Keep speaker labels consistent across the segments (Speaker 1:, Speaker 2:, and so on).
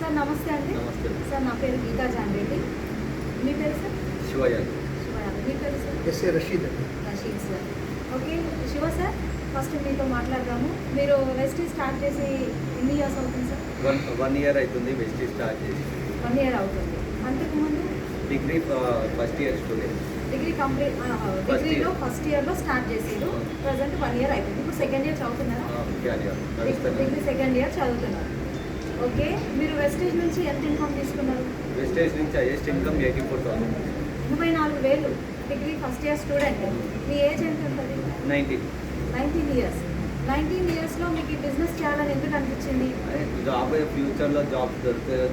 Speaker 1: Sir నమస్తే అండి.
Speaker 2: నమస్తే
Speaker 1: సార్ నా పేరు గీతా జాన్రెడ్డి. మీ పేరు సార్?
Speaker 2: శివయాదవ్.
Speaker 1: శివయాదవ్. మీ పేరు sir?
Speaker 3: SA Rasheed.
Speaker 1: Rasheed sir. Okay Shiva sir, first మీతో మాట్లాడదాము. మీరు వెస్టీ స్టార్ట్ చేసి ఎన్ని ఇయర్స్ అవుతుంది సార్?
Speaker 2: వన్ ఇయర్ అవుతుంది వెస్టీ స్టార్ట్ చేసి.
Speaker 1: 1 ఇయర్ అవుతుంది. అంతకుముందు
Speaker 2: degree first year student.
Speaker 1: Degree complete డిగ్రీలో ఫస్ట్ ఇయర్లో స్టార్ట్ చేసారు. ప్రజెంట్ 1 ఇయర్ అయిపోయింది. ఇప్పుడు సెకండ్ ఇయర్ చదువుతున్నారా? డిగ్రీ సెకండ్ ఇయర్ చదువుతున్నారు. ఓకే, మీరు వెస్టేజ్ నుంచి ఎంత ఇన్కమ్ తీసుకున్నారు?
Speaker 2: వెస్టేజ్ నుంచి highest income 84,000.
Speaker 1: 84,000. Degree first year student. మీ ఏజ్ ఎంత ఉంటుంది? 19 ఇయర్స్. 19 ఇయర్స్లో మీకు ఈ బిజినెస్ చేయాలని ఎందుకు అనిపించింది?
Speaker 2: జాబ్ ఫ్యూచర్లో జాబ్స్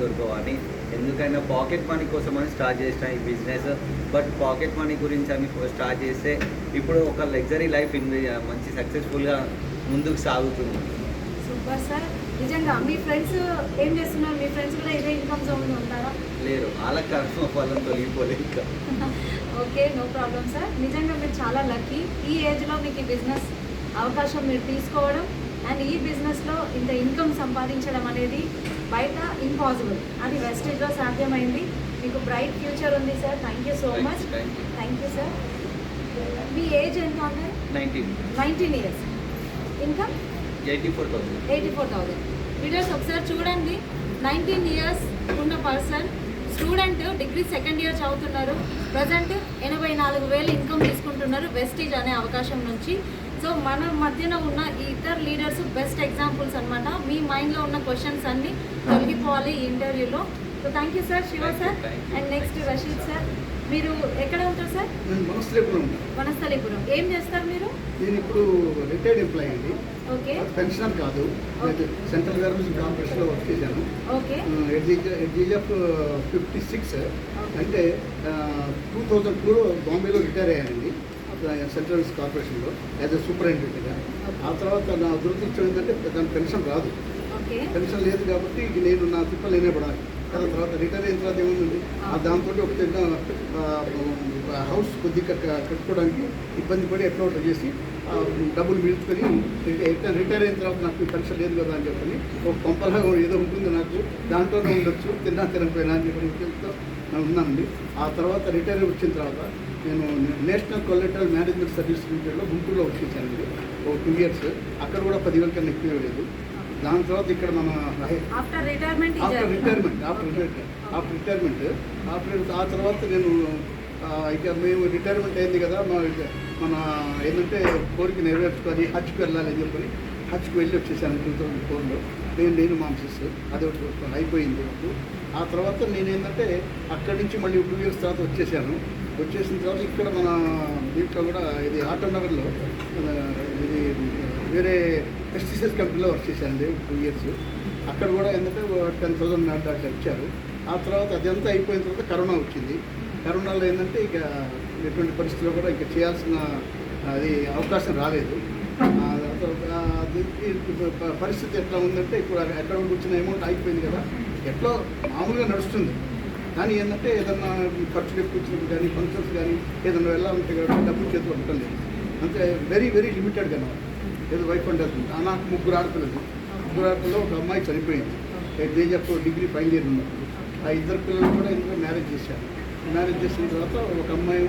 Speaker 2: దొరకవు అని, ఎందుకైనా పాకెట్ మనీ కోసం అని స్టార్ట్ చేసిన ఈ బిజినెస్. బట్ పాకెట్ మనీ గురించి అని స్టార్ట్ చేస్తే ఇప్పుడు ఒక లగ్జరీ లైఫ్ మంచి సక్సెస్ఫుల్గా ముందుకు సాగుతుంది.
Speaker 1: Super sir. నిజంగా మీ ఫ్రెండ్స్ ఏం చేస్తున్నారు? మీ ఫ్రెండ్స్ కూడా ఇదే ఇన్కమ్ జోన్ ఉంటారా?
Speaker 2: లేరు, వాళ్ళ కర్మ ఫలం తొలగిపోలేదు ఇంకా.
Speaker 1: Okay, no problem sir. నిజంగా మీరు చాలా లక్కీ. ఈ ఏజ్లో మీకు ఈ బిజినెస్ అవకాశం మీరు తీసుకోవడం అండ్ ఈ బిజినెస్లో ఇంత ఇన్కమ్ సంపాదించడం అనేది బయట ఇంపాసిబుల్. అది వెస్టేజ్లో సాధ్యమైంది. మీకు బ్రైట్ ఫ్యూచర్ ఉంది sir. Thank you so much. Thank you sir. Me age ఎంత ఉంది? 19 ఇయర్స్. ఇన్కమ్
Speaker 2: 84,000.
Speaker 1: వీడియోస్ ఒకసారి చూడండి. 19 ఇయర్స్ ఉన్న person, student, degree second year చదువుతున్నారు. ప్రజెంట్ 84,000 ఇన్కమ్ తీసుకుంటున్నారు వెస్టీజ్ అనే అవకాశం నుంచి. సో మన మధ్యన ఉన్న ఈ ఇద్దరు లీడర్స్ బెస్ట్ ఎగ్జాంపుల్స్ అనమాట. మీ మైండ్లో ఉన్న క్వశ్చన్స్ అన్నీ తొలగిపోవాలి ఈ ఇంటర్వ్యూలో. So thank you sir, Shiva sir. And next Rasheed sir. మీరు ఎక్కడ ఉంటారు సార్? వనస్థలీపురం. ఏం చేస్తారు మీరు?
Speaker 3: నేను ఇప్పుడు రిటైర్డ్ ఎంప్లాయీ అండి.
Speaker 1: ఓకే,
Speaker 3: పెన్షనర్ కాదు. సెంట్రల్ గవర్నమెంట్ కార్పొరేషన్లో వర్క్ చేశాను.
Speaker 1: Okay,
Speaker 3: at the age of 56. అంటే 2002లో బాంబేలో రిటైర్ అయ్యానండి సెంట్రల్ కార్పొరేషన్లో యాజ్ ఎ సూపరింటెండెంట్గా. ఆ తర్వాత నా దురదృష్టం ఏంటంటే దాని పెన్షన్ రాదు. పెన్షన్ లేదు కాబట్టి నేను నా తిప్పలు నేనే పడాలి. తర్వాత రిటైర్ అయిన తర్వాత ఏముందండి, దాంతో ఒక చిన్న హౌస్ కొద్దిగా కట్టుకోవడానికి ఇబ్బంది పడి ఎట్లా ఒకటి చేసి డబ్బులు మిగుల్చుకొని రిటైర్ అయిన తర్వాత నాకు పెన్షన్ లేదు కదా అని చెప్పని ఒక కొంపలా ఏదో ఉంటుంది నాకు, దాంట్లోనే ఉండొచ్చు, తినకపోయినా అని చెప్పి ఉద్దేశంతో ఉన్నానండి. ఆ తర్వాత రిటైర్ వచ్చిన తర్వాత నేను నేషనల్ కొలెక్టరల్ మేనేజ్మెంట్ సర్వీస్ లిమిటెడ్లో గుంటూరులో వర్క్ చేశానండి ఒక 2 ఇయర్స్. అక్కడ కూడా 10,000 కన్నా ఎక్కువ లేదు. దాని తర్వాత ఇక్కడ మన
Speaker 1: ఆఫ్టర్ రిటైర్మెంట్
Speaker 3: ఆ తర్వాత నేను ఇక మేము రిటైర్మెంట్ అయింది కదా, మన ఏంటంటే కోరిక నెరవేర్చుకొని హజ్కి వెళ్ళాలి అని చెప్పని హజ్కి వెళ్ళి వచ్చేసాను 2004లో. నేను మా మిసెస్ అది ఒకటి అయిపోయింది. ఆ తర్వాత నేను ఏంటంటే అక్కడి నుంచి మళ్ళీ 2 ఇయర్స్ తర్వాత వచ్చేసిన తర్వాత ఇక్కడ మన దీంట్లో కూడా ఇది ఆటో నగర్లో ఇది వేరే పెస్టిసైడ్స్ కంపెనీలో వర్క్ చేశానండి 2 ఇయర్స్. అక్కడ కూడా ఏంటంటే 10,000 దాకా ఇచ్చారు. ఆ తర్వాత అదంతా అయిపోయిన తర్వాత కరోనా వచ్చింది. కరోనాలో ఏంటంటే ఇక ఎటువంటి పరిస్థితుల్లో కూడా ఇక చేయాల్సిన అది అవకాశం రాలేదు. పరిస్థితి ఎట్లా ఉందంటే ఇప్పుడు ఎక్కడ కూర్చున్న అమౌంట్ అయిపోయింది కదా, ఎట్లా మామూలుగా నడుస్తుంది. కానీ ఏంటంటే ఏదన్నా ఖర్చులు ఎక్కువ వచ్చినప్పుడు కానీ ఫంక్షన్స్ కానీ ఏదన్నా వెళ్ళాలంటే కానీ డబ్బులు చేతులు ఉండటం లేదు. అంతే వెరీ వెరీ లిమిటెడ్గా ఏదో వైఫ్ అండ్ హస్బెండ్. నాకు 3 ఆడపిల్లలు. 3 ఆడపిల్లలు ఒక అమ్మాయి చనిపోయింది age of degree final year ఉన్నప్పుడు. ఆ 2 పిల్లలు కూడా ఇందులో మ్యారేజ్ చేశాను. మ్యారేజ్ చేసిన తర్వాత ఒక అమ్మాయి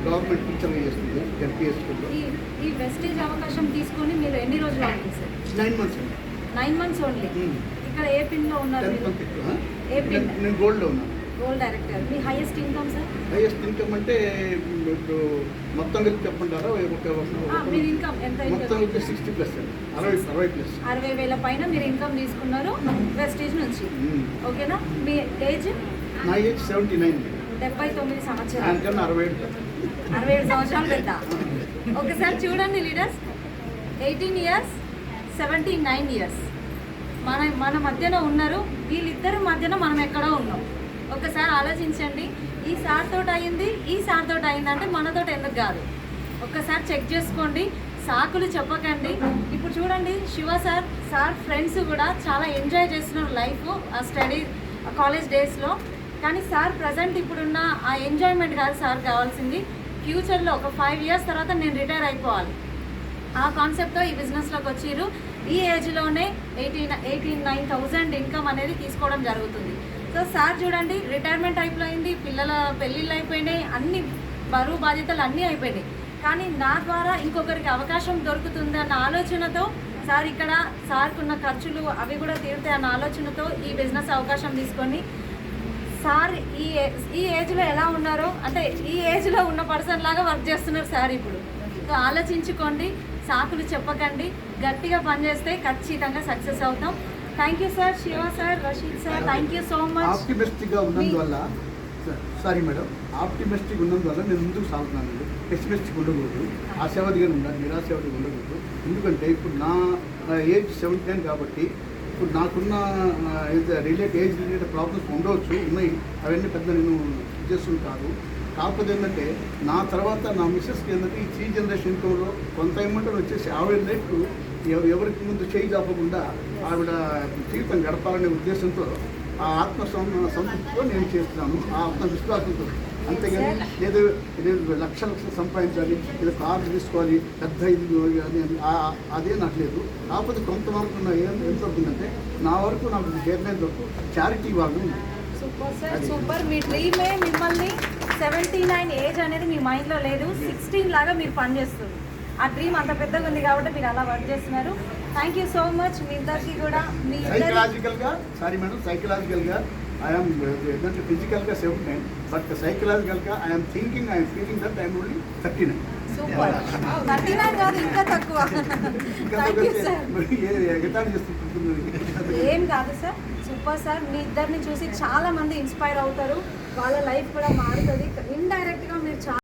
Speaker 3: గవర్నమెంట్ టీచర్గా చేస్తుంది ఎల్పిఎస్ స్కూల్లో.
Speaker 1: ఈ వెస్టేజ్ అవకాశం తీసుకొని మీరు ఎన్ని రోజులు అవుతుంది సార్?
Speaker 3: 9 మంత్స్ అండి.
Speaker 1: 9 మంత్స్ ఓన్లీ. ఇక్కడ ఏ పిన్లో ఉన్నారు? ఏ పిన్?
Speaker 3: నేను గోల్డ్లో ఉన్నాను.
Speaker 1: Gold director. మీ highest income sir?
Speaker 3: Highest income అంటే ఇప్పుడు మొత్తం కలిపి చెప్పంటారా?
Speaker 1: మీరు ఇన్కమ్ ఎంత?
Speaker 3: మొత్తం 60+ అండి. 60+.
Speaker 1: 60,000 పైన మీరు ఇన్కమ్ తీసుకున్నారు వెస్టేజ్ నుంచి. ఓకేనా? మీ ఏజ్?
Speaker 3: నా ఏజ్ 79.
Speaker 1: 79 సంవత్సరాలు.
Speaker 3: దానికన్నా
Speaker 1: 67 సంవత్సరాలు పెద్ద. ఒకసారి చూడండి లీడర్స్, 18 ఇయర్స్, 79 ఇయర్స్ మన మధ్యన ఉన్నారు. వీళ్ళిద్దరి మధ్యన మనం ఎక్కడో ఉన్నాం. ఒకసారి ఆలోచించండి. ఈ సార్ తోటి అయింది, ఈ సార్ తోటి అయిందంటే మనతోటి ఎందుకు కాదు? ఒక్కసారి చెక్ చేసుకోండి, సాకులు చెప్పకండి. ఇప్పుడు చూడండి, శివ సార్ ఫ్రెండ్స్ కూడా చాలా ఎంజాయ్ చేస్తున్నారు లైఫ్ ఆ స్టడీ కాలేజ్ డేస్లో. కానీ సార్ ప్రజెంట్ ఇప్పుడున్న ఆ ఎంజాయ్మెంట్ కాదు సార్ కావాల్సింది. ఫ్యూచర్లో ఒక 5 ఇయర్స్ తర్వాత నేను రిటైర్ అయిపోవాలి, ఆ కాన్సెప్ట్తో ఈ బిజినెస్లోకి వచ్చిర్రు. ఈ ఏజ్లోనే 89,000 ఇన్కమ్ అనేది తీసుకోవడం జరుగుతుంది. సో సార్ చూడండి, రిటైర్మెంట్ అయిపోయింది, పిల్లల పెళ్ళిళ్ళు అయిపోయినాయి, అన్ని బరువు బాధ్యతలు అన్నీ అయిపోయినాయి. కానీ నా ద్వారా ఇంకొకరికి అవకాశం దొరుకుతుందన్న ఆలోచనతో సార్ ఇక్కడ సార్కున్న ఖర్చులు అవి కూడా తీరుతాయి అన్న ఆలోచనతో ఈ బిజినెస్ అవకాశం తీసుకొని సార్ ఈ ఏజ్లో ఎలా ఉన్నారో అంటే ఈ ఏజ్లో ఉన్న పర్సన్ లాగా వర్క్ చేస్తున్నారు సార్ ఇప్పుడు. సో ఆలోచించుకోండి, సాకులు చెప్పకండి, గట్టిగా పనిచేస్తే ఖచ్చితంగా సక్సెస్ అవుతాం. Thank you sir, Shiva sir, Rashid sir, thank you so much.
Speaker 3: ఆప్టిమిస్టిక్గా ఉన్నందువల్ల సారీ మేడం, ఆప్టిమిస్టిక్ ఉన్నందువల్ల నేను ముందుకు సాగుతున్నానండి. పెసిమిస్టిక్ ఉండకూడదు, ఆశావాదిగా ఉండాలి, నిరాశావాదిగా ఉండకూడదు. ఎందుకంటే ఇప్పుడు నా ఏజ్ 79 కాబట్టి ఇప్పుడు నాకున్న ఏజ్ రిలేటెడ్ ప్రాబ్లమ్స్ ఉండవచ్చు, ఉన్నాయి. అవన్నీ పెద్ద నేను చేస్తుంది కాదు. కాకపోతే ఏంటంటే నా తర్వాత నా మిస్సెస్కి ఏంటంటే ఈ 3 జనరేషన్ ఇన్కంలో కొంత అమౌంట్ వచ్చేసి ఆవిడ లైఫ్ ఎవరికి ముందు చేయి దాపకుండా ఆవిడ జీవితం గడపాలనే ఉద్దేశంతో ఆ సంతృప్తితో నేను చేస్తున్నాను, ఆ ఆత్మవిశ్వాసంతో. అంతేగాని లేదు లక్షలు సంపాదించాలి, లేదా కార్లు తీసుకోవాలి, పెద్ద ఇది అదే నాకు లేదు. కాకపోతే కొంతవరకు ఎంత అవుతుందంటే నా వరకు నాకు చేరినంత వరకు చారిటీ వాళ్ళు.
Speaker 1: Super sir, super. మీ డ్రీమే మిమ్మల్ని 79 ఏజ్ అనేది మీ మైండ్లో లేదు, 16 లాగా మీరు పనిచేస్తుంది. ఆ డ్రీమ్ అంత పెద్దగా ఉంది కాబట్టి మీరు అలా వర్క్ చేస్తున్నారు. Thank you so much. మీ ఇద్దరికి కూడా
Speaker 3: సైకలాజికల్గా సారీ మేడం, సైకలాజికల్గా ఐఎమ్ ఏంటంటే ఫిజికల్గా 79, బట్ సైకలాజికల్గా I'm thinking, I'm feeling that I'm only 39.
Speaker 1: Super. 39 కాదు, ఇంకా తక్కువ. Thank you sir. ఏం కాదు సార్, సూపర్ సార్. మీ ఇద్దరిని చూసి చాలా మంది ఇన్స్పైర్ అవుతారు, వాళ్ళ లైఫ్ కూడా మారుతుంది. ఇండైరెక్ట్గా మీరు చాలా